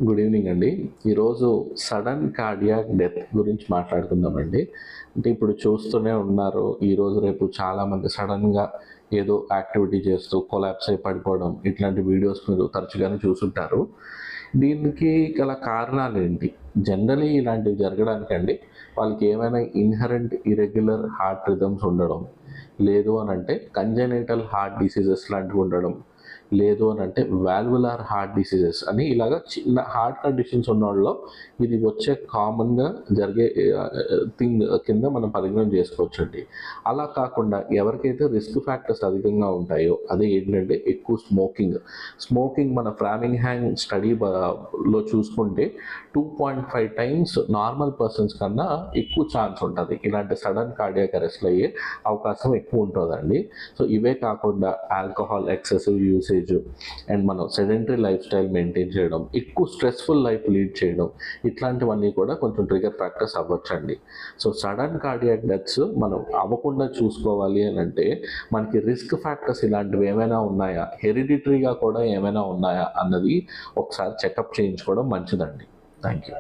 Good evening అండి. ఈరోజు sudden cardiac death గురించి మాట్లాడుకుందామండి. అంటే ఇప్పుడు చూస్తూనే ఉన్నారు, ఈరోజు రేపు చాలామంది సడన్గా ఏదో యాక్టివిటీ చేస్తూ కొలాప్స్ అయి పడిపోవడం, ఇట్లాంటి వీడియోస్ మీరు తరచుగానే చూసుంటారు. దీనికి గల కారణాలు ఏంటి? జనరలీ ఇలాంటివి జరగడానికండి వాళ్ళకి ఏమైనా ఇన్హరెంట్ ఇరెగ్యులర్ హార్ట్ రిథమ్స్ ఉండడం, లేదు అని అంటే కంజెనిటల్ హార్ట్ డిసీజెస్ లాంటివి ఉండడం, లేదు అని అంటే వాల్వులార్ హార్ట్ డిసీజెస్ అని ఇలాగ చిన్న హార్ట్ కండిషన్స్ ఉన్న వాళ్ళలో ఇది వచ్చే కామన్గా జరిగే థింగ్ కింద మనం పరిగణన చేసుకోవచ్చండి. అలా కాకుండా ఎవరికైతే రిస్క్ ఫ్యాక్టర్స్ అధికంగా ఉంటాయో అది ఏంటంటే ఎక్కువ స్మోకింగ్ మన ఫ్రామింగ్హామ్ స్టడీలో చూసుకుంటే 2.5 టైమ్స్ నార్మల్ పర్సన్స్ కన్నా ఎక్కువ ఛాన్స్ ఉంటుంది ఇలాంటి సడన్ కార్డియాక్ అరెస్ట్లు అయ్యే అవకాశం ఎక్కువ ఉంటుందండి. సో ఇవే కాకుండా ఆల్కహాల్ ఎక్సెసివ్ యూసేజ్ అండ్ మనం సెడెంటరీ లైఫ్ స్టైల్ మెయింటైన్ చేయడం, ఎక్కువ స్ట్రెస్ఫుల్ లైఫ్ లీడ్ చేయడం, ఇట్లాంటివన్నీ కూడా కొంచెం ట్రిగర్ ఫ్యాక్టర్స్ అవ్వచ్చండి. సో సడన్ కార్డియాక్ డెత్స్ మనం అవ్వకుండా చూసుకోవాలి అని అంటే మనకి రిస్క్ ఫ్యాక్టర్స్ ఇలాంటివి ఏమైనా ఉన్నాయా, హెరిడిటరీగా కూడా ఏమైనా ఉన్నాయా అన్నది ఒకసారి చెకప్ చేయించుకోవడం మంచిదండి. Thank you.